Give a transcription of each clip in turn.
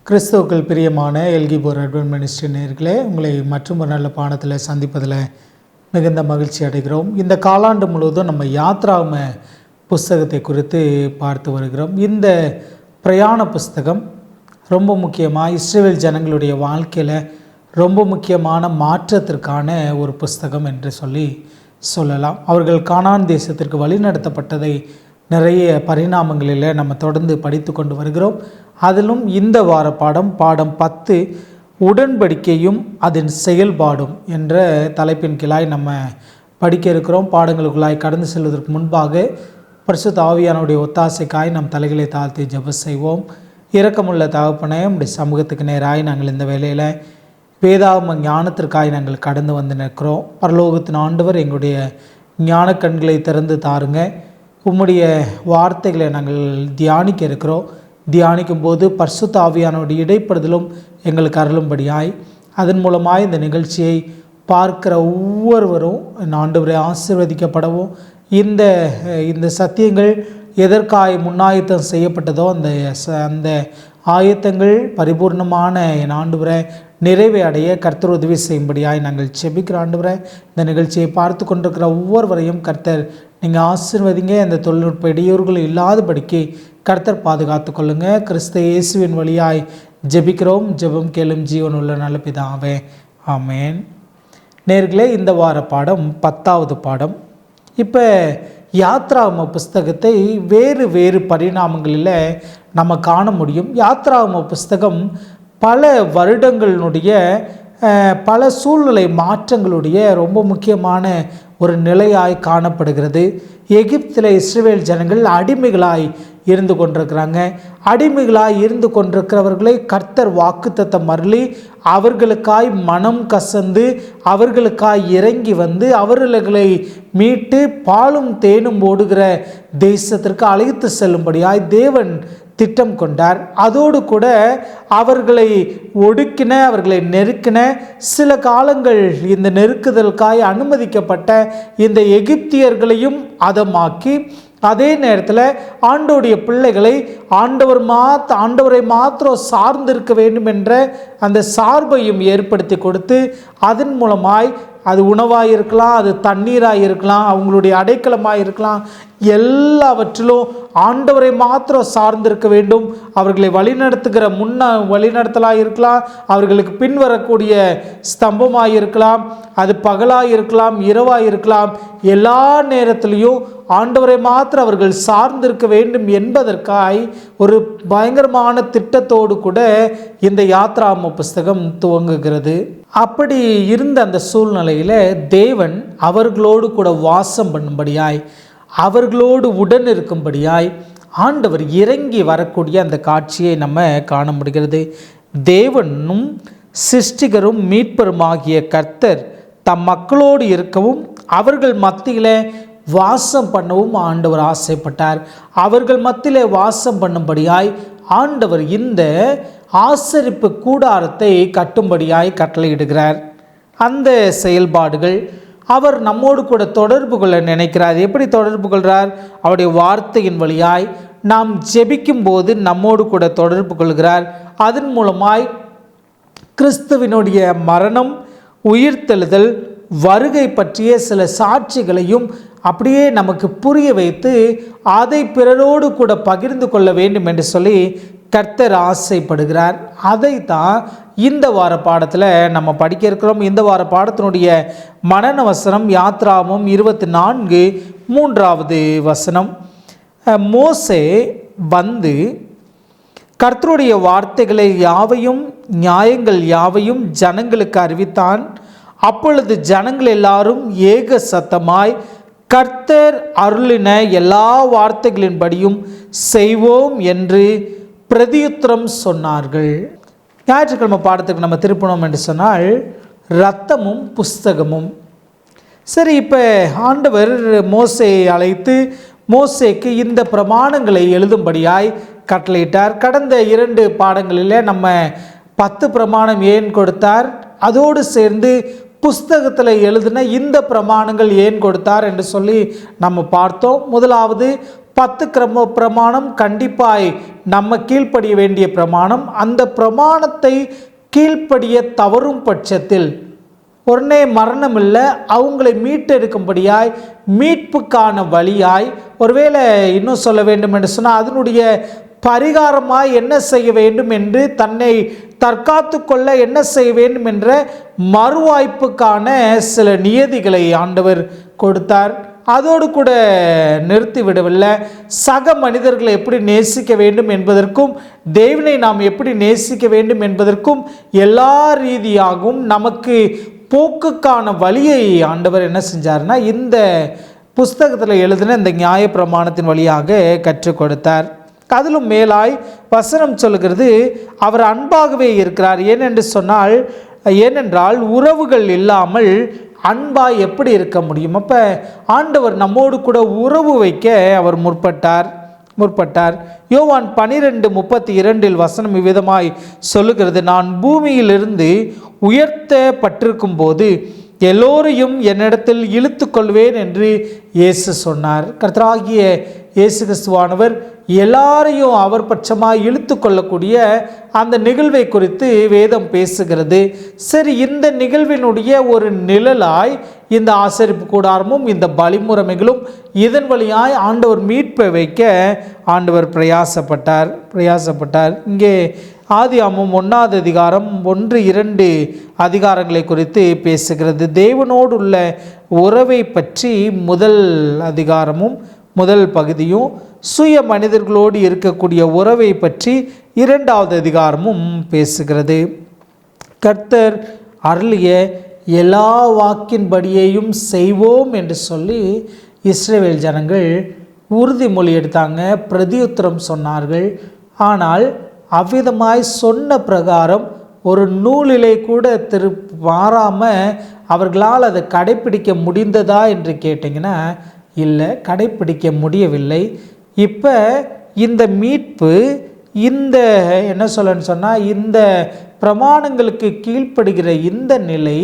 கிறிஸ்துவுக்குள் பிரியமான எல்கிபோர் advent ministry நேயர்களே, உங்களை மற்றும் ஒரு நல்ல பாடத்தில் சந்திப்பதில் மிகுந்த மகிழ்ச்சி அடைகிறோம். இந்த காலாண்டு முழுவதும் நம்ம யாத்ராம புஸ்தகத்தை குறித்து பார்த்து வருகிறோம். இந்த பிரயாண புஸ்தகம் ரொம்ப முக்கியமாக இஸ்ரவேல் ஜனங்களுடைய வாழ்க்கையில் ரொம்ப முக்கியமான மாற்றத்திற்கான ஒரு புஸ்தகம் என்று சொல்லலாம். அவர்கள் கானான் தேசத்திற்கு வழிநடத்தப்பட்டதை நிறைய பரிணாமங்களில் நம்ம தொடர்ந்து படித்து கொண்டு வருகிறோம். அதிலும் இந்த வார பாடம் 10 உடன்படிக்கையும் அதன் செயல்பாடும் என்ற தலைப்பின் கீழாய் நம்ம படிக்க இருக்கிறோம். பாடங்களுக்குள்ளாய் கடந்து செல்வதற்கு முன்பாக பரிசுத்த ஆவியானுடைய ஒத்தாசைக்காய் நம் தலைகளை தாழ்த்தி ஜெபம் செய்வோம். இரக்கமுள்ள தகப்பனே, நம்முடைய சமூகத்துக்கு நேராய் நாங்கள் இந்த வேளையில் வேதாகம ஞானத்திற்காய் நாங்கள் கடந்து வந்து நிற்கிறோம். பரலோகத்தின் ஆண்டவர் எங்களுடைய ஞான கண்களை திறந்து தாருங்க. உம்முடைய வார்த்தைகளை நாங்கள் தியானிக்க இருக்கிறோம். தியானிக்கும் போது பரிசுத்த ஆவியானுடைய இடைப்படுதலும் எங்களுக்கு அருளும்படியாய், அதன் மூலமாய் இந்த நிகழ்ச்சியை பார்க்கிற ஒவ்வொருவரும் ஆண்டவரை ஆசீர்வதிக்கப்படவும், இந்த சத்தியங்கள் எதற்காய் முன்னாயத்தம் செய்யப்பட்டதோ அந்த ஆயத்தங்கள் பரிபூர்ணமான என் ஆண்டவரை நிறைவை அடைய கர்த்தர் உதவி செய்யும்படியாய் நாங்கள் செபிக்கிற ஆண்டவரை, இந்த நிகழ்ச்சியை பார்த்து கொண்டிருக்கிற ஒவ்வொருவரையும் கர்த்தர் நீங்கள் ஆசீர்வதிங்க. இந்த தொழில்நுட்ப இடையூறுகள் இல்லாதபடிக்கு கர்த்தர் பாதுகாத்து கொள்ளுங்க. கிறிஸ்து இயேசுவின் வழியாய் ஜெபிக்கிறோம். ஜெபம் கேளும் ஜீவனுள்ள நல்ல பிதாவே, ஆமேன். நேர்களே, இந்த வார பாடம் 10வது பாடம். இப்போ யாத்ராகம புஸ்தகத்தை வேறு பரிணாமங்களில் நம்ம காண முடியும். யாத்ராகம புஸ்தகம் பல வருடங்களினுடைய பல சூழ்நிலை மாற்றங்களுடைய ரொம்ப முக்கியமான ஒரு நிலையாய் காணப்படுகிறது. எகிப்தில் இஸ்ரவேல் ஜனங்கள் அடிமைகளாய் இருந்து கொண்டிருக்கிறாங்க. அடிமைகளாய் இருந்து கொண்டிருக்கிறவர்களை கர்த்தர் வாக்குத்தத்தம் அருளி அவர்களுக்காய் மனம் கசந்து அவர்களுக்காய் இறங்கி வந்து அவர்களை மீட்டு பாலும் தேனும் ஓடுகிற தேசத்திற்கு அழைத்து செல்லும்படியாய் தேவன் திட்டம் கொண்டார். அதோடு கூட அவர்களை ஒடுக்கின, அவர்களை நெருக்கின. சில காலங்கள் இந்த நெருக்குதலுக்காய் அனுமதிக்கப்பட்ட இந்த எகிப்தியர்களையும் அதமாக்கி, அதே நேரத்தில் ஆண்டவருடைய பிள்ளைகளை ஆண்டவரை மாத்திரம் சார்ந்திருக்க வேண்டும் என்ற அந்த சார்பையும் ஏற்படுத்தி கொடுத்து, அதன் மூலமாய் அது உணவாக இருக்கலாம், அது தண்ணீராக இருக்கலாம், அவங்களுடைய அடைக்கலமாக இருக்கலாம், எல்லாவற்றிலும் ஆண்டவரை மாத்திரம் சார்ந்திருக்க வேண்டும். அவர்களை வழிநடத்துகிற வழிநடத்தலாக இருக்கலாம், அவர்களுக்கு பின்வரக்கூடிய ஸ்தம்பமாக இருக்கலாம், அது பகலாக இருக்கலாம், இரவாக இருக்கலாம், எல்லா நேரத்திலையும் ஆண்டவரை மாத்திரம் அவர்கள் சார்ந்திருக்க வேண்டும் என்பதற்காய் ஒரு பயங்கரமான திட்டத்தோடு கூட இந்த யாத்ராகம புஸ்தகம் துவங்குகிறது. அப்படி இருந்த அந்த சூழ்நிலையில் தேவன் அவர்களோடு கூட வாசம் பண்ணும்படியாய், அவர்களோடு உடன் இருக்கும்படியாய் ஆண்டவர் இறங்கி வரக்கூடிய அந்த காட்சியை நம்ம காண முடிகிறது. தேவனும் சிருஷ்டிகரும் மீட்பருமாகிய கர்த்தர் தம் மக்களோடு இருக்கவும் அவர்கள் மத்தியில் வாசம் பண்ணவும் ஆண்டவர் ஆசைப்பட்டார். அவர்கள் மத்தியிலே வாசம் பண்ணும்படியாய் ஆண்டவர் இந்த ஆசரிப்பு கூடாரத்தை கட்டும்படியாய் கட்டளையிடுகிறார். அந்த செயல்பாடுகள் அவர் நம்மோடு கூட தொடர்பு கொள்ள நினைக்கிறார். எப்படி தொடர்பு கொள்கிறார்? அவருடைய வார்த்தையின் வழியாய் நாம் ஜெபிக்கும் போது நம்மோடு கூட தொடர்பு கொள்கிறார். அதன் மூலமாய் கிறிஸ்துவினுடைய மரணம், உயிர்த்தெழுதல், வருகை பற்றிய சில சாட்சிகளையும் அப்படியே நமக்கு புரிய வைத்து அதை பிறரோடு கூட பகிர்ந்து கொள்ள வேண்டும் என்று சொல்லி கர்த்தர் ஆசைப்படுகிறார். அதை தான் இந்த வார பாடத்தில் நம்ம படிக்க இருக்கிறோம். இந்த வார பாடத்தினுடைய மனன வசனம் யாத்ராகமம் 24:3 வசனம். மோசே வந்து கர்த்தருடைய வார்த்தைகளை யாவையும் நியாயங்கள் யாவையும் ஜனங்களுக்கு அறிவித்தான். அப்பொழுது ஜனங்கள் எல்லாரும் ஏக சத்தமாய் கர்த்தர் அருளின எல்லா வார்த்தைகளின்படியும் செய்வோம் என்று பிரதியுத்தரம் சொன்னார்கள். ஞாயிற்றுக்கிழமை பாடத்துக்கு நம்ம திருப்பணும் என்று சொன்னால் இரத்தமும் புஸ்தகமும். சரி, இப்போ ஆண்டவர் மோசேயை அழைத்து மோசேக்கு இந்த பிரமாணங்களை எழுதும்படியாய் கட்டளையிட்டார். கடந்த 2 பாடங்களில் நம்ம 10 பிரமாணம் ஏன் கொடுத்தார், அதோடு சேர்ந்து புஸ்தகத்தில் எழுதின இந்த பிரமாணங்கள் ஏன் கொடுத்தார் என்று சொல்லி நம்ம பார்த்தோம். முதலாவது 10 பிரமாணம் கண்டிப்பாய் நம்ம கீழ்ப்படிய வேண்டிய பிரமாணம். அந்த பிரமாணத்தை கீழ்ப்படிய தவறும் பட்சத்தில் உடனே மரணம் இல்லை, அவங்களை மீட்டெடுக்கும்படியாய் மீட்புக்கான வழியாய், ஒருவேளை இன்னும் சொல்ல வேண்டும் என்று சொன்னால் அதனுடைய பரிகாரமாய் என்ன செய்ய வேண்டும் என்று தன்னை தற்காத்து கொள்ள என்ன செய்ய வேண்டும் என்ற மறுவாய்ப்புக்கான சில நியதிகளை ஆண்டவர் கொடுத்தார். அதோடு கூட நிறுத்திவிடவில்லை. சக மனிதர்களை எப்படி நேசிக்க வேண்டும் என்பதற்கும் தேவனை நாம் எப்படி நேசிக்க வேண்டும் என்பதற்கும் எல்லா ரீதியாகவும் நமக்கு போக்குக்கான வழியை ஆண்டவர் என்ன செஞ்சார்னா இந்த புஸ்தகத்தில் எழுதின இந்த நியாயப்பிரமாணத்தின் வழியாக கற்றுக் கொடுத்தார். அதிலும் மேலாய் வசனம் சொல்கிறது அவர் அன்பாகவே இருக்கிறார். ஏனென்றால் உறவுகள் இல்லாமல் அன்பாய் எப்படி இருக்க முடியும்? அப்போ ஆண்டவர் நம்மோடு கூட உறவு வைக்க அவர் முற்பட்டார். யோவான் 12:32 வசனம் இவ்விதமாய் சொல்லுகிறது, நான் பூமியிலிருந்து உயர்த்தப்பட்டிருக்கும் போது எல்லோரையும் என்னிடத்தில் இழுத்து கொள்வேன் என்று இயேசு சொன்னார். கர்த்தராகிய இயேசு கிறிஸ்துவானவர் எல்லாரையும் அவர் பட்சமாக இழுத்து கொள்ளக்கூடிய அந்த நிகழ்வை குறித்து வேதம் பேசுகிறது. சரி, இந்த நிகழ்வினுடைய ஒரு நிழலாய் இந்த ஆசரிப்பு கூடாரமும் இந்த பலிமுறைமைகளும் இதன் வழியாய் ஆண்டவர் மீட்பை வைக்க ஆண்டவர் பிரயாசப்பட்டார். இங்கே ஆதியாகமம் 1வது அதிகாரம் 1-2 அதிகாரங்களை குறித்து பேசுகிறது. தேவனோடு உள்ள உறவை பற்றி முதல் அதிகாரமும் முதல் பகுதியும், சுய மனிதர்களோடு இருக்கக்கூடிய உறவை பற்றி 2வது அதிகாரமும் பேசுகிறது. கர்த்தர் அருளிய எல்லா வாக்கின்படியையும் செய்வோம் என்று சொல்லி இஸ்ரவேல் ஜனங்கள் உறுதிமொழி எடுத்தாங்க, பிரதியுத்தரம் சொன்னார்கள். ஆனால் அவ்விதமாய் சொன்ன பிரகாரம் ஒரு நூலிலே கூட மாறாமல் அவர்களால் அதை கடைப்பிடிக்க முடிந்ததா என்று கேட்டிங்கன்னா இல்லை, கடைப்பிடிக்க முடியவில்லை. இப்போ இந்த மீட்பு இந்த என்ன சொல்லன்னு சொன்னால் இந்த பிரமாணங்களுக்கு கீழ்ப்படுகிற இந்த நிலை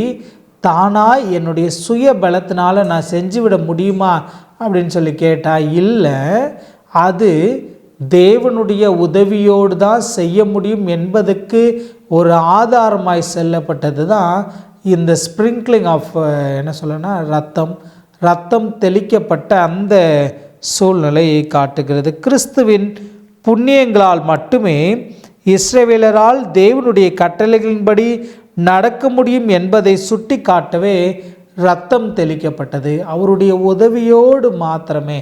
தானாக என்னுடைய சுய பலத்தினால நான் செஞ்சுவிட முடியுமா அப்படின்னு சொல்லி கேட்டால் இல்லை, அது தேவனுடைய உதவியோடு தான் செய்ய முடியும் என்பதற்கு ஒரு ஆதாரமாய் செல்லப்பட்டது தான் இந்த ஸ்ப்ரிங்க்லிங் ஆஃப் என்ன சொல்லனா ரத்தம் தெளிக்கப்பட்ட அந்த சூழ்நிலையை காட்டுகிறது. கிறிஸ்துவின் புண்ணியங்களால் மட்டுமே இஸ்ரவேலரால் தேவனுடைய கட்டளைகளின்படி நடக்க முடியும் என்பதை சுட்டி காட்டவே இரத்தம் தெளிக்கப்பட்டது. அவருடைய உதவியோடு மாத்திரமே,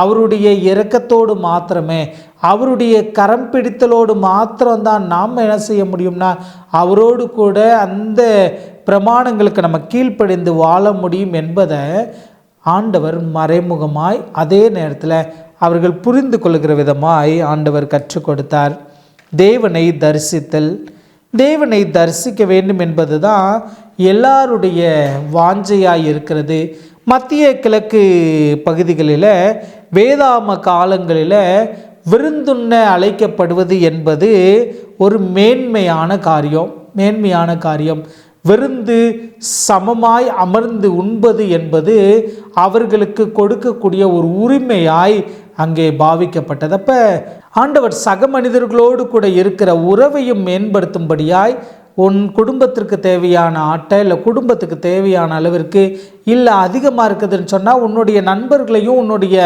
அவருடைய இரக்கத்தோடு மாத்திரமே, அவருடைய கரம் பிடித்தலோடு மாத்திரம்தான் நாம் என்ன செய்ய முடியும்னா அவரோடு கூட அந்த பிரமாணங்களுக்கு நம்ம கீழ்ப்படிந்து வாழ முடியும் என்பதை ஆண்டவர் மறைமுகமாய் அதே நேரத்தில் அவர்கள் புரிந்து கொள்கிற விதமாய் ஆண்டவர் கற்றுக் கொடுத்தார். தேவனை தரிசிக்க வேண்டும் என்பது தான் எல்லாருடைய வாஞ்சையாய் இருக்கிறது. மத்திய கிழக்கு பகுதிகளில் வேதாம காலங்களில் விருந்துண்ண அழைக்கப்படுவது என்பது ஒரு மேன்மையான காரியம். விருந்து சமமாய் அமர்ந்து உண்பது என்பது அவர்களுக்கு கொடுக்கக்கூடிய ஒரு உரிமையாய் அங்கே பாவிக்கப்பட்டது. அப்போ ஆண்டவர் சக மனிதர்களோடு கூட இருக்கிற உறவையும் மேம்படுத்தும்படியாய் உன் குடும்பத்திற்கு தேவையான ஆட்டை இல்லை குடும்பத்துக்கு தேவையான அளவிற்கு இல்லை அதிகமாக இருக்குதுன்னு சொன்னால் உன்னுடைய நண்பர்களையும் உன்னுடைய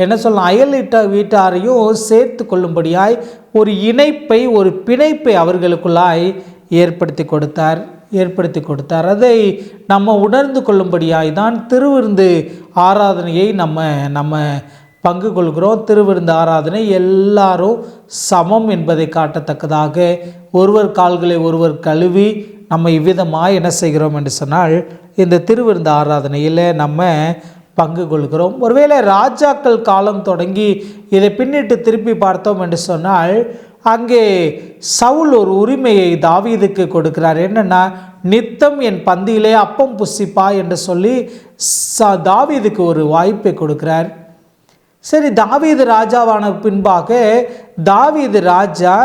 என்ன சொல்லலாம் அயல் வீட்டாரையும் சேர்த்து கொள்ளும்படியாய் ஒரு இணைப்பை ஒரு பிணைப்பை அவர்களுக்குள்ளாய் ஏற்படுத்தி கொடுத்தார். அதை நம்ம உணர்ந்து கொள்ளும்படியாய் தான் திருவிருந்து ஆராதனையை நம்ம பங்கு கொள்கிறோம். திருவிருந்து ஆராதனை எல்லாரும் சமம் என்பதை காட்டத்தக்கதாக ஒருவர் கால்களை ஒருவர் கழுவி நம்ம இவ்விதமாக என்ன செய்கிறோம் என்று சொன்னால் இந்த திருவிருந்து ஆராதனையில் நம்ம பங்கு கொள்கிறோம். ஒருவேளை ராஜாக்கள் காலம் தொடங்கி இதை பின்னிட்டு திருப்பி பார்த்தோம் என்று சொன்னால் அங்கே சவுல் ஒரு உரிமையை தாவீதுக்கு கொடுக்கிறார். என்னென்னா, நித்தம் என் பந்தியிலே அப்பம் புசிப்பா என்று சொல்லி தாவீதுக்கு ஒரு வாய்ப்பை கொடுக்கிறார். சரி, தாவீது ராஜாவான பின்பாக தாவீது ராஜா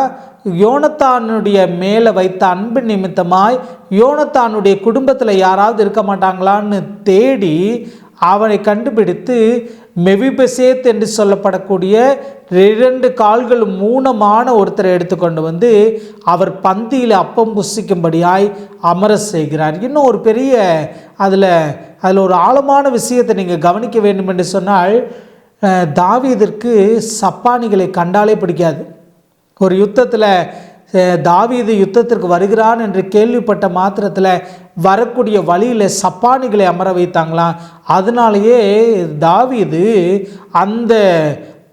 யோனத்தானுடைய மேலே வைத்த அன்பு நிமித்தமாய் யோனத்தானுடைய குடும்பத்தில் யாராவது இருக்க மாட்டாங்களான்னு தேடி அவனை கண்டுபிடித்து மெவிபெசேத் என்று சொல்லப்படக்கூடிய 2 கால்களும் ஊனமான ஒருத்தரை எடுத்துக்கொண்டு வந்து அவர் பந்தியில் அப்பம் புசிக்கும்படியாய் அமர செய்கிறார். இன்னும் ஒரு பெரிய அதில் ஒரு ஆழமான விஷயத்தை நீங்கள் கவனிக்க வேண்டும் என்று சொன்னால், தாவீதிற்கு சப்பானிகளை கண்டாலே பிடிக்காது. ஒரு யுத்தத்தில் தாவீது யுத்தத்திற்கு வருகிறான் என்று கேள்விப்பட்ட மாத்திரத்தில் வரக்கூடிய வழியில் சப்பானிகளை அமர வைத்தாங்களாம். அதனாலேயே தாவீது அந்த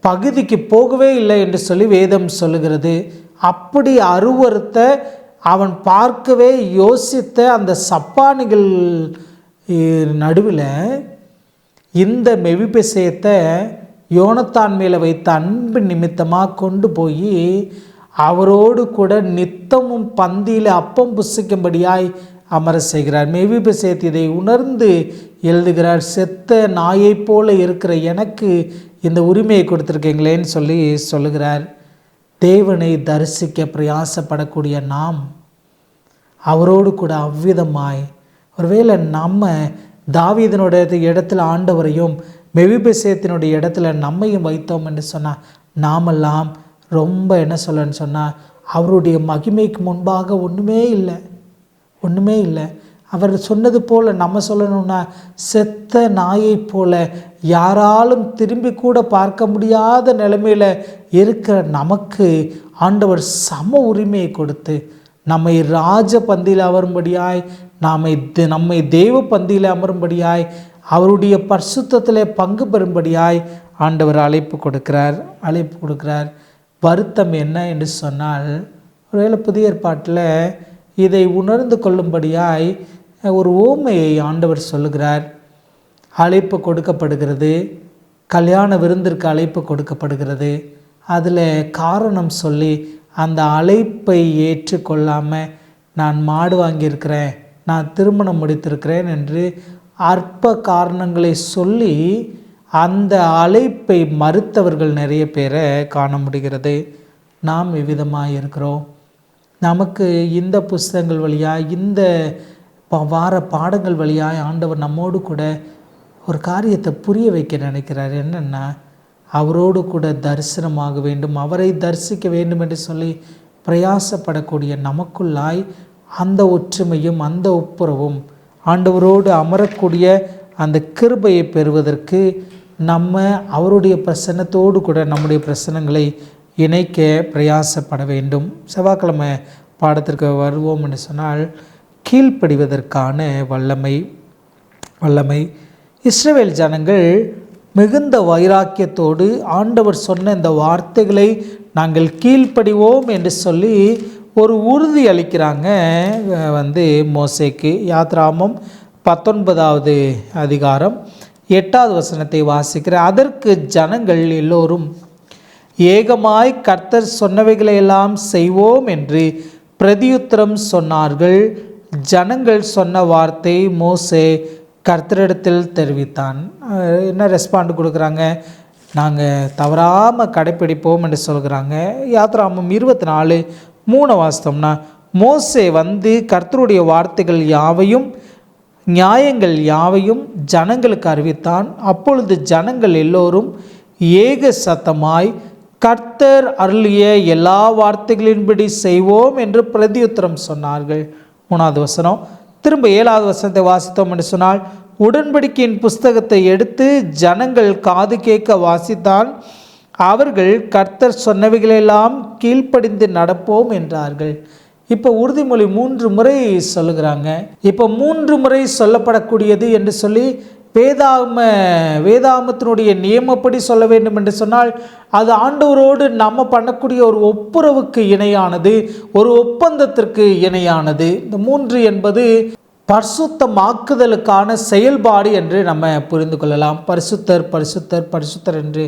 பகுதிக்கு போகவே இல்லை என்று சொல்லி வேதம் சொல்லுகிறது. அப்படி அருவருத்த அவன் பார்க்கவே யோசித்த அந்த சப்பானிகள் நடுவில் இந்த மெவிபெசேத்தை யோனத்தான் மேலே வைத்த அன்பு நிமித்தமாக கொண்டு போய் அவரோடு கூட நித்தமும் பந்தியில் அப்பம் புசிக்கும்படியாய் அமர செய்கிறார். மெவிபெசேத் இதை உணர்ந்து எழுதுகிறார். செத்த நாயை போல இருக்கிற எனக்கு இந்த உரிமையை கொடுத்துருக்கீங்களேன்னு சொல்லி சொல்லுகிறார். தேவனை தரிசிக்க பிரயாசப்படக்கூடிய நாம் அவரோடு கூட அவ்விதமாய், ஒருவேளை நம்ம தாவீதினுடைய இடத்துல ஆண்டவரையும் மெவிபெசேத்தினுடைய இடத்துல நம்மையும் வைத்தோம் என்று சொன்னால், நாமெல்லாம் ரொம்ப என்ன சொல்லன்னு சொன்னால், அவருடைய மகிமைக்கு முன்பாக ஒன்றுமே இல்லை. அவர் சொன்னது போல் நம்ம சொல்லணும்னா, செத்த நாயை போல யாராலும் திரும்பி கூட பார்க்க முடியாத நிலைமையில் இருக்கிற நமக்கு ஆண்டவர் சம உரிமையை கொடுத்து நம்மை ராஜ பந்தியில் அமரும்படியாய், நம்மை தெய்வ பந்தியில் அமரும்படியாய், அவருடைய பரிசுத்தத்தில் பங்கு பெறும்படியாய் ஆண்டவர் அழைப்பு கொடுக்கிறார். வருத்தம் என்ன என்று சொன்னால், ஒருவேளை புதிய ஏற்பாட்டில் இதை உணர்ந்து கொள்ளும்படியாய் ஒரு ஓமையை ஆண்டவர் சொல்லுகிறார். அழைப்பு கொடுக்கப்படுகிறது, கல்யாண விருந்திற்கு அழைப்பு கொடுக்கப்படுகிறது. அதில் காரணம் சொல்லி அந்த அழைப்பை ஏற்றுக்கொள்ளாமல், நான் மாடு வாங்கியிருக்கிறேன், நான் திருமணம் முடித்திருக்கிறேன் என்று அற்ப காரணங்களை சொல்லி அந்த அழைப்பை மறுத்தவர்கள் நிறைய பேரை காண முடிகிறது. நாம் இவ்விதமாக இருக்கிறோம். நமக்கு இந்த புஸ்தகங்கள் வழியாக, இந்த வார பாடங்கள் வழியாக ஆண்டவர் நம்மோடு கூட ஒரு காரியத்தை புரிய வைக்க நினைக்கிறார். என்னென்னா, அவரோடு கூட தரிசனமாக வேண்டும், அவரை தரிசிக்க வேண்டும் என்று சொல்லி பிரயாசப்படக்கூடிய நமக்குள்ளாய் அந்த ஒற்றுமையும் அந்த ஒப்புரவும், ஆண்டவரோடு அமரக்கூடிய அந்த கிருபையை பெறுவதற்கு நம்ம அவருடைய பிரசன்னத்தோடு கூட நம்முடைய பிரசனங்களை இணைக்க பிரயாசப்பட வேண்டும். செவ்வாய்க்கிழமை பாடத்திற்கு வருவோம் என்று சொன்னால், கீழ்ப்படிவதற்கான வல்லமை. இஸ்ரவேல் ஜனங்கள் மிகுந்த வைராக்கியத்தோடு ஆண்டவர் சொன்ன இந்த வார்த்தைகளை நாங்கள் கீழ்ப்படிவோம் என்று சொல்லி ஒரு உறுதி அளிக்கிறாங்க மோசேக்கு. யாத்ராமம் 19வது அதிகாரம் 8வது வசனத்தை வாசிக்கிற, அதற்கு ஜனங்கள் எல்லோரும் ஏகமாய் கர்த்தர் சொன்னவைகளையெல்லாம் செய்வோம் என்று பிரதியுத்தரம் சொன்னார்கள். ஜனங்கள் சொன்ன வார்த்தை மோசே கர்த்தரிடத்தில் தெரிவித்தான். என்ன ரெஸ்பாண்ட் கொடுக்குறாங்க? நாங்கள் தவறாமல் கடைப்பிடிப்போம் என்று சொல்கிறாங்க. யாத்ராமம் 24:3 வாசித்தோம்னா, மோசே கர்த்தருடைய வார்த்தைகள் யாவையும் நியாயங்கள் யாவையும் ஜனங்களுக்கு அறிவித்தான். அப்பொழுது ஜனங்கள் எல்லோரும் ஏக சத்தமாய் கர்த்தர் அருளிய எல்லா வார்த்தைகளின்படி செய்வோம் என்று பிரதியுத்தரம் சொன்னார்கள். 3வது வசனம். திரும்ப 7வது வசனத்தை வாசித்தோம் என்று சொன்னால், உடன்படிக்கையின் புஸ்தகத்தை எடுத்து ஜனங்கள் காது கேட்க வாசித்தான். அவர்கள் கர்த்தர் சொன்னவைகளெல்லாம் கீழ்ப்படிந்து நடப்போம் என்றார்கள். இப்போ உறுதிமொழி 3 முறை சொல்லுகிறாங்க. இப்போ 3 முறை சொல்லப்படக்கூடியது என்று சொல்லி வேதாகமத்தினுடைய நியமப்படி சொல்ல வேண்டும் என்று சொன்னால், அது ஆண்டவரோடு நம்ம பண்ணக்கூடிய ஒரு ஒப்புரவுக்கு இணையானது, ஒரு ஒப்பந்தத்திற்கு இணையானது. இந்த 3 என்பது பரிசுத்தமாக்குதலுக்கான செயல்பாடு என்று நம்ம புரிந்து கொள்ளலாம். பரிசுத்தர் பரிசுத்தர் பரிசுத்தர் என்று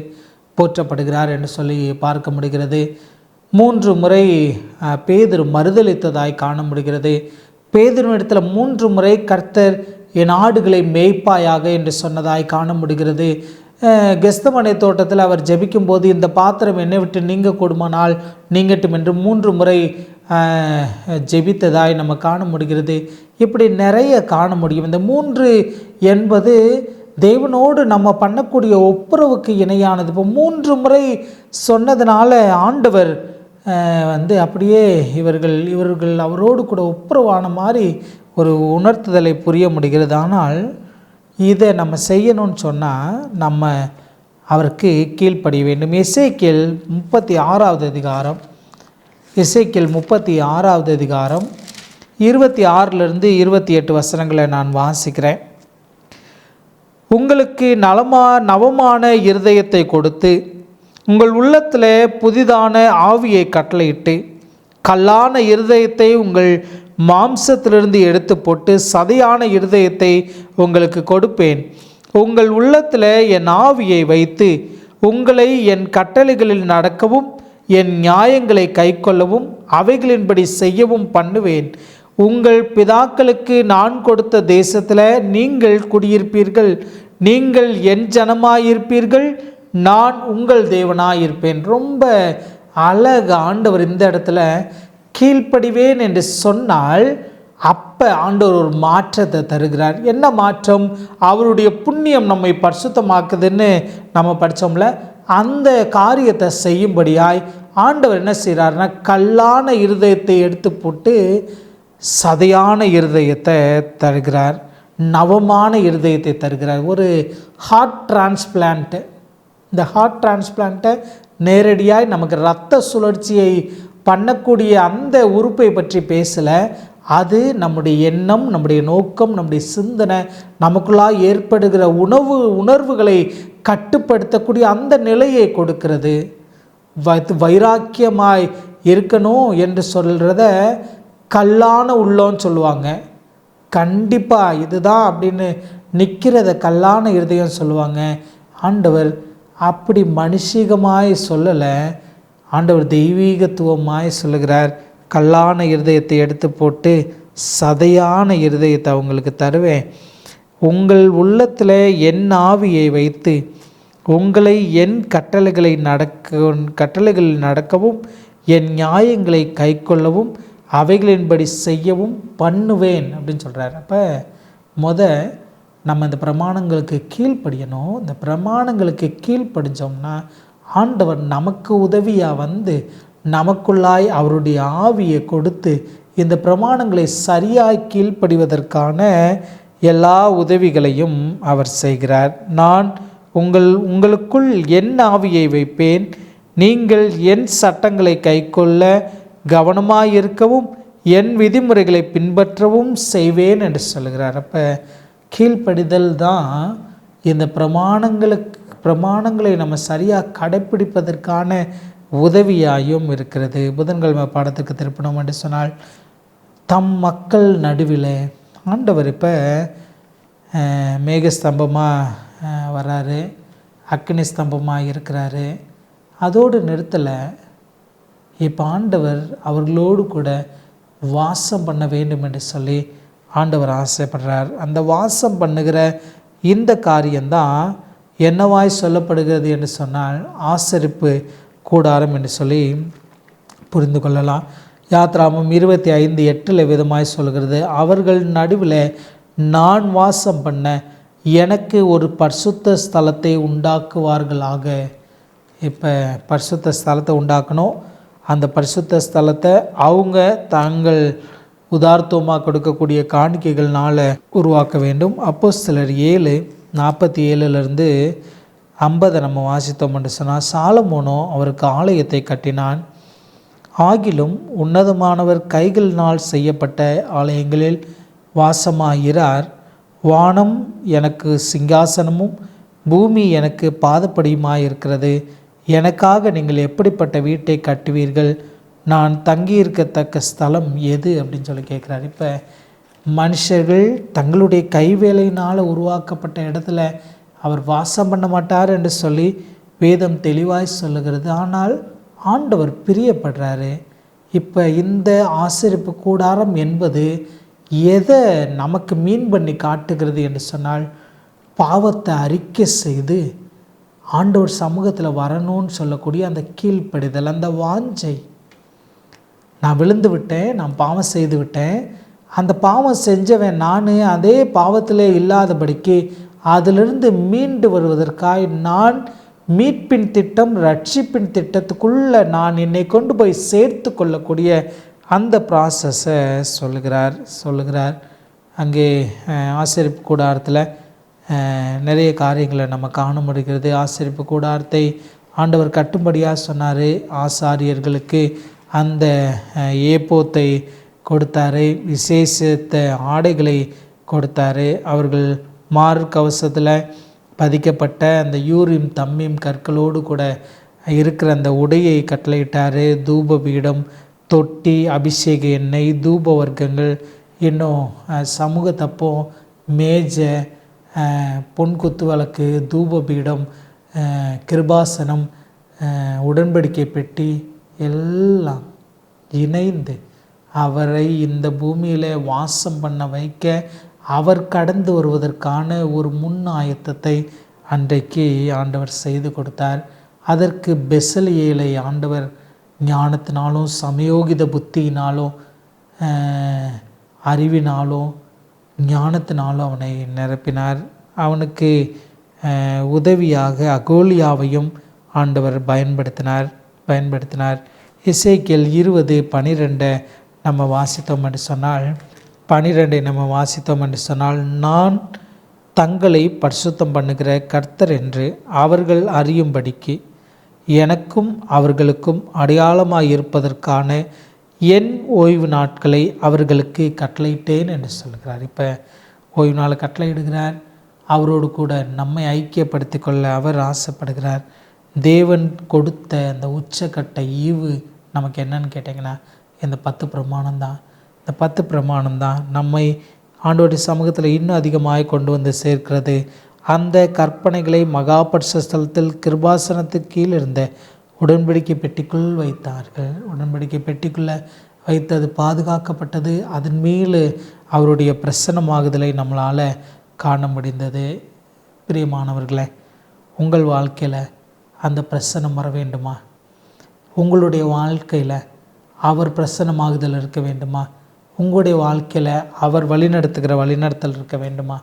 போற்றப்படுகிறார் என்று சொல்லி பார்க்க முடிகிறது. 3 முறை பேதுரு மறுதளித்ததாய் காண முடிகிறது. பேதுருவிடத்தில் 3 முறை கர்த்தர் என் ஆடுகளை மேய்ப்பாயாக என்று சொன்னதாய் காண முடிகிறது. கெஸ்தமனை தோட்டத்தில் அவர் ஜெபிக்கும் போது, இந்த பாத்திரம் என்னை விட்டு நீங்க கூடுமானால் நீங்கட்டும் என்று 3 முறை ஜெபித்ததாய் நம்ம காண முடிகிறது. இப்படி நிறைய காண முடியும். இந்த 3 என்பது தேவனோடு நம்ம பண்ணக்கூடிய ஒப்புரவுக்கு இணையானது. இப்போ 3 முறை சொன்னதுனால ஆண்டவர் அப்படியே இவர்கள் அவரோடு கூட ஒப்புரவான மாதிரி ஒரு உணர்த்துதலை புரிய முடிகிறது. ஆனால் இதை நம்ம செய்யணும்னு சொன்னால் நம்ம அவருக்கு கீழ்ப்படிய வேண்டும். எசேக்கியேல் 36வது அதிகாரம் 26லிருந்து 28 வசனங்களை நான் வாசிக்கிறேன். உங்களுக்கு நவமான இருதயத்தை கொடுத்து உங்கள் உள்ளத்தில் புதிதான ஆவியை கட்டளையிட்டு கல்லான இருதயத்தை உங்கள் மாம்சத்திலிருந்து எடுத்து போட்டு சதையான இருதயத்தை உங்களுக்கு கொடுப்பேன். உங்கள் உள்ளத்தில் என் ஆவியை வைத்து உங்களை என் கட்டளைகளில் நடக்கவும் என் நியாயங்களை கைக்கொள்ளவும் அவைகளின்படி செய்யவும் பண்ணுவேன். உங்கள் பிதாக்களுக்கு நான் கொடுத்த தேசத்தில் நீங்கள் குடியிருப்பீர்கள். நீங்கள் என் ஜனமாயிருப்பீர்கள், நான் உங்கள் தேவனாயிருப்பேன். ரொம்ப அழகு ஆண்டவர் இந்த இடத்துல கீழ்ப்படிவேன் என்று சொன்னால் அப்போ ஆண்டவர் ஒரு மாற்றத்தை தருகிறார். என்ன மாற்றம்? அவருடைய புண்ணியம் நம்மை பரிசுத்தமாக்குதுன்னு நம்ம படித்தோம்ல, அந்த காரியத்தை செய்யும்படியாய் ஆண்டவர் என்ன செய்கிறாருன்னா கல்லான இருதயத்தை எடுத்து போட்டு சதையான இருதயத்தை தருகிறார், நவமான இருதயத்தை தருகிறார். ஒரு ஹார்ட் டிரான்ஸ்பிளான்ட்டு. இந்த ஹார்ட் டிரான்ஸ்பிளான்ட்டை நேரடியாக நமக்கு இரத்த சுழற்சியை பண்ணக்கூடிய அந்த உறுப்பை பற்றி பேசலை. அது நம்முடைய எண்ணம், நம்முடைய நோக்கம், நம்முடைய சிந்தனை, நமக்குள்ளாக ஏற்படுகிற உணர்வுகளை கட்டுப்படுத்தக்கூடிய அந்த நிலையை கொடுக்கிறது. வைராக்கியமாய் இருக்கணும் என்று சொல்கிறத கல்லான உள்ளோன்னு சொல்லுவாங்க. கண்டிப்பாக இதுதான் அப்படின்னு நிற்கிறத கல்லான இருதயம் சொல்லுவாங்க. ஆண்டவர் அப்படி மனுஷிகமாய் சொல்லலை, ஆண்டவர் தெய்வீகத்துவமாய் சொல்லுகிறார். கல்லான இருதயத்தை எடுத்து போட்டு சதையான இருதயத்தை அவங்களுக்கு தருவேன். உங்கள் உள்ளத்தில் என் ஆவியை வைத்து உங்களை என் கட்டளைகளில் நடக்கவும் என் நியாயங்களை கைக்கொள்ளவும் அவைகளின்படி செய்யவும் பண்ணுவேன் அப்படின்னு சொல்கிறார். அப்போ நம்ம இந்த பிரமாணங்களுக்கு கீழ்ப்படியணும். இந்த பிரமாணங்களுக்கு கீழ்ப்படிஞ்சோம்னா ஆண்டவர் நமக்கு உதவியாக வந்து நமக்குள்ளாய் அவருடைய ஆவியை கொடுத்து இந்த பிரமாணங்களை சரியாய் கீழ்ப்படிவதற்கான எல்லா உதவிகளையும் அவர் செய்கிறார். நான் உங்களுக்குள் என் ஆவியை வைப்பேன், நீங்கள் என் சட்டங்களை கைக்கொள்ள கவனமாயிருக்கவும் என் விதிமுறைகளை பின்பற்றவும் செய்வேன் என்று சொல்கிறார். அப்போ கீழ்ப்படிதல் தான் இந்த பிரமாணங்களை நம்ம சரியாக கடைப்பிடிப்பதற்கான உதவியாயும் இருக்கிறது. புதன்கிழமை பாடத்துக்கு திருப்பணும் என்று சொன்னால் தம் மக்கள் நடுவில் ஆண்டவர் இப்போ மேகஸ்தம்பமாக வர்றாரு, அக்னி ஸ்தம்பமாக இருக்கிறாரு. அதோடு நிறுத்தலை. இப்போ ஆண்டவர் அவர்களோடு கூட வாசம் பண்ண வேண்டும் என்று சொல்லி ஆண்டவர் ஆசைப்படுறார். அந்த வாசம் பண்ணுகிற இந்த காரியம்தான் என்னவாய் சொல்லப்படுகிறது என்று சொன்னால் ஆசரிப்பு கூடாரம் என்று சொல்லி புரிந்து கொள்ளலாம். யாத்ராமம் 25:8 விதமாய் சொல்கிறது, அவர்கள் நடுவில் நான் வாசம் பண்ண எனக்கு ஒரு பரிசுத்த ஸ்தலத்தை உண்டாக்குவார்களாக. இப்போ பரிசுத்த ஸ்தலத்தை உண்டாக்கணும். அந்த பரிசுத்த ஸ்தலத்தை அவங்க தாங்கள் உதார்த்தமாக கொடுக்கக்கூடிய காணிக்கைகள்னால் உருவாக்க வேண்டும். அப்போஸ்தலர் 7:47 50 நம்ம வாசித்தோம் என்று சொன்னால், சாலமோனோ அவருக்கு ஆலயத்தை கட்டினான். ஆகிலும் உன்னதமானவர் கைகளினால் செய்யப்பட்ட ஆலயங்களில் வாசமாகிறார். வானம் எனக்கு சிங்காசனமும் பூமி எனக்கு பாதப்படியுமாயிருக்கிறது. எனக்காக நீங்கள் எப்படிப்பட்ட வீட்டை கட்டுவீர்கள்? நான் தங்கியிருக்கத்தக்க ஸ்தலம் எது அப்படின்னு சொல்லி கேட்குறாரு. இப்போ மனுஷர்கள் தங்களுடைய கைவேலையினால் உருவாக்கப்பட்ட இடத்துல அவர் வாசம் பண்ண மாட்டார் என்று சொல்லி வேதம் தெளிவாய் சொல்லுகிறது. ஆனால் ஆண்டவர் பிரியப்படுறாரு. இப்போ இந்த ஆசரிப்பு கூடாரம் என்பது எதை நமக்கு மீன் பண்ணி காட்டுகிறது என்று சொன்னால், பாவத்தை அறிக்கை செய்து ஆண்டவர் சமூகத்தில் வரணும்னு சொல்லக்கூடிய அந்த கீழ்ப்படிதல், அந்த வாஞ்சை. நான் விழுந்து விட்டேன், நான் பாவம் செய்து விட்டேன், அந்த பாவம் செஞ்சவன் நான் அதே பாவத்தில் இல்லாதபடிக்கு அதிலிருந்து மீண்டு வருவதற்காய் நான் மீட்பின் திட்டம், ரட்சிப்பின் திட்டத்துக்குள்ளே நான் என்னை கொண்டு போய் சேர்த்து கொள்ளக்கூடிய அந்த ப்ராசஸை சொல்லுகிறார். அங்கே ஆசரிப்பு கூடாரத்தில் நிறைய காரியங்களை நம்ம காண முடிகிறது. ஆசரிப்பு கூடாரத்தை ஆண்டவர் கட்டும்படியாக சொன்னார். ஆசாரியர்களுக்கு அந்த ஏப்போத்தை கொடுத்தாரு, விசேஷத்த ஆடைகளை கொடுத்தாரு. அவர்கள் மாறு கவசத்தில் பதிக்கப்பட்ட அந்த யூரிம் தம்மீம் கற்களோடு கூட இருக்கிற அந்த உடையை கட்டளையிட்டார். தூப பீடம், தொட்டி, அபிஷேக எண்ணெய், தூப வர்க்கங்கள், இன்னும் சமூக தப்பம், மேஜை, பொன் குத்து விளக்கு, தூப பீடம், கிருபாசனம், உடன்படிக்கை பெட்டி எல்லாம் இணைந்து அவரை இந்த பூமியில் வாசம் பண்ண வைக்க அவர் கடந்து வருவதற்கான ஒரு முன் ஆயத்தத்தை அன்றைக்கு ஆண்டவர் செய்து கொடுத்தார். அதற்கு பெசலியேலை ஆண்டவர் ஞானத்தினாலும் சமயோகித புத்தியினாலும் அறிவினாலும் ஞானத்தினாலும் அவனை நிரப்பினார். அவனுக்கு உதவியாக அகோலியாவையும் ஆண்டவர் பயன்படுத்தினார். எசேக்கியேல் 20:12 நம்ம வாசித்தோம் என்று சொன்னால் 12 நம்ம வாசித்தோம் என்று சொன்னால், நான் தங்களை பரிசுத்தம் பண்ணுகிற கர்த்தர் என்று அவர்கள் அறியும்படிக்கு எனக்கும் அவர்களுக்கும் அடையாளமாக இருப்பதற்கான என் ஓய்வு நாட்களை அவர்களுக்கு கட்டளையிட்டேன் என்று சொல்கிறார். இப்போ ஓய்வு நாளை கட்டளையிடுகிறார். அவரோடு கூட நம்மை ஐக்கியப்படுத்தி கொள்ள அவர் ஆசைப்படுகிறார். தேவன் கொடுத்த அந்த உச்சக்கட்ட ஈவு நமக்கு என்னன்னு கேட்டிங்கன்னா இந்த 10 பிரமாணம் தான். இந்த 10 பிரமாணம் தான் நம்மை ஆண்டவருடைய சமூகத்தில் இன்னும் அதிகமாக கொண்டு வந்து சேர்க்கிறது. அந்த கற்பனைகளை மகாபரிசுத்த ஸ்தலத்தில் கிருபாசனத்துக்கு கீழ் இருந்த உடன்படிக்கை பெட்டிக்குள் வைத்தார்கள். உடன்படிக்கை பெட்டிக்குள்ளே வைத்து அது பாதுகாக்கப்பட்டது. அதன் மேல் அவருடைய பிரசன்னமாகுதலை நம்மளால் காண முடிந்தது. பிரியமானவர்களே, உங்கள் வாழ்க்கையில் அந்த பிரசன்னம் வர வேண்டுமா? உங்களுடைய வாழ்க்கையில் அவர் பிரசன்னமாகுதல் இருக்க வேண்டுமா? உங்களுடைய வாழ்க்கையில் அவர் வழிநடத்துகிற வழிநடத்தல் இருக்க வேண்டுமா?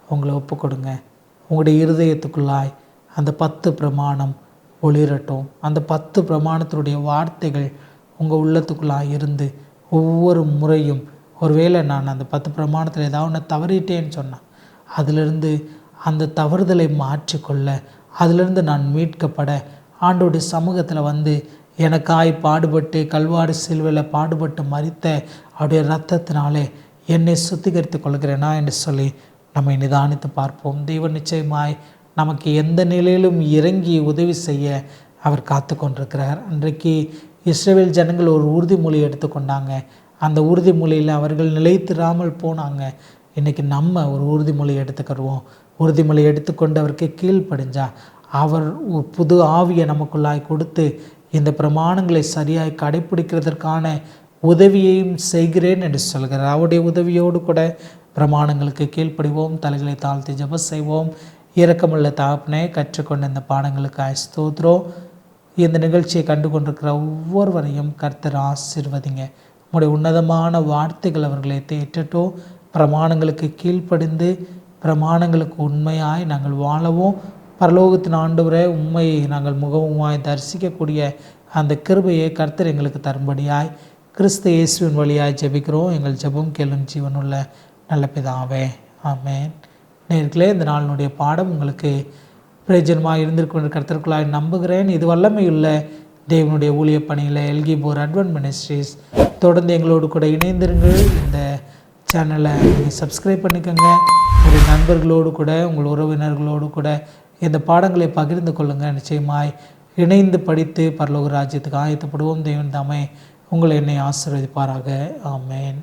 உங்களை ஒப்பு கொடுங்க. உங்களுடைய இருதயத்துக்குள்ளாய் அந்த 10 பிரமாணம் ஒளிரட்டும். அந்த 10 பிரமாணத்தினுடைய வார்த்தைகள் உங்கள் உள்ளத்துக்குள்ளாய் இருந்து ஒவ்வொரு முறையும் ஒருவேளை நான் அந்த 10 பிரமாணத்தில் ஏதாவது ஒன்று தவறிட்டேன்னு சொன்னேன், அதிலிருந்து அந்த தவறுதலை மாற்றிக்கொள்ள, அதிலிருந்து நான் மீட்கப்பட ஆண்டவருடைய சமூகத்தில் வந்து எனக்காய் பாடுபட்டு கல்வாரி சிலுவையில் பாடுபட்டு மரித்த அவருடைய இரத்தத்தினாலே என்னை சுத்திகரித்து கொள்கிறேனா என்று சொல்லி நம்மை நிதானித்து பார்ப்போம். தெய்வம் நிச்சயமாய் நமக்கு எந்த நிலையிலும் இறங்கி உதவி செய்ய அவர் காத்து கொண்டிருக்கிறார். அன்றைக்கு இஸ்ரவேல் ஜனங்கள் ஒரு உறுதிமொழி எடுத்துக்கொண்டாங்க. அந்த உறுதிமொழியில் அவர்கள் நிலைத்திராமல் போனாங்க. இன்றைக்கி நம்ம ஒரு உறுதிமொழி எடுத்துக்கிடுவோம். உறுதிமொழி எடுத்துக்கொண்டு அவருக்கு கீழ்ப்படிஞ்சா அவர் புது ஆவியை நமக்குள்ளாய் கொடுத்து இந்த பிரமாணங்களை சரியாய் கடைப்பிடிக்கிறதற்கான உதவியையும் செய்கிறேன் என்று சொல்கிறார். அவருடைய உதவியோடு கூட பிரமாணங்களுக்கு கீழ்ப்படிவோம். தலைகளை தாழ்த்தி ஜெபம் செய்வோம். இரக்கமுள்ள தகப்பனே, கற்றுக்கொண்ட இந்த பாடங்களுக்கு ஸ்தோத்திரம். இந்த நிகழ்ச்சியை கண்டு கொண்டிருக்கிற ஒவ்வொருவரையும் கர்த்தர் ஆசீர்வதிங்க. உங்களுடைய உன்னதமான வார்த்தைகள் அவர்களை தேற்றட்டும். பிரமாணங்களுக்கு கீழ்ப்படிந்து பிரமாணங்களுக்கு உண்மையாய் நாங்கள் வாழவும், பரலோகத்தின் ஆண்டவரே உண்மையை நாங்கள் முகமுமாய் தரிசிக்கக்கூடிய அந்த கிருபையை கர்த்தர் எங்களுக்கு தரும்படியாய் கிறிஸ்து இயேசுவின் வழியாய் ஜெபிக்கிறோம். எங்கள் ஜெபம் கேளும் ஜீவனுள்ள நல்ல பிதாவே, ஆமென். நேர்களே, இந்த நாளினுடைய பாடம் உங்களுக்கு பிரயோஜனமாக இருந்திருக்கும் என்று கர்த்தருக்குள்ளாய் நம்புகிறேன். இது வல்லமையுள்ள தேவனுடைய ஊழிய பணியில் எல்கிபோர் அட்வென்ட் மினிஸ்ட்ரீஸ். தொடர்ந்து எங்களோடு கூட இணைந்திருங்கள். இந்த சேனலை நீங்கள் சப்ஸ்கிரைப் பண்ணிக்கோங்க. உங்கள் நண்பர்களோடு கூட, உங்கள் உறவினர்களோடு கூட இந்த பாடங்களை பகிர்ந்து கொள்ளுங்கள். நிச்சயமாய் இணைந்து படித்து பரலோக ராஜ்யத்துக்கு ஆயத்தப்படுவோம். தேவன் தாமே உங்களை என்னை ஆசீர்வதிப்பாராக. ஆமென்.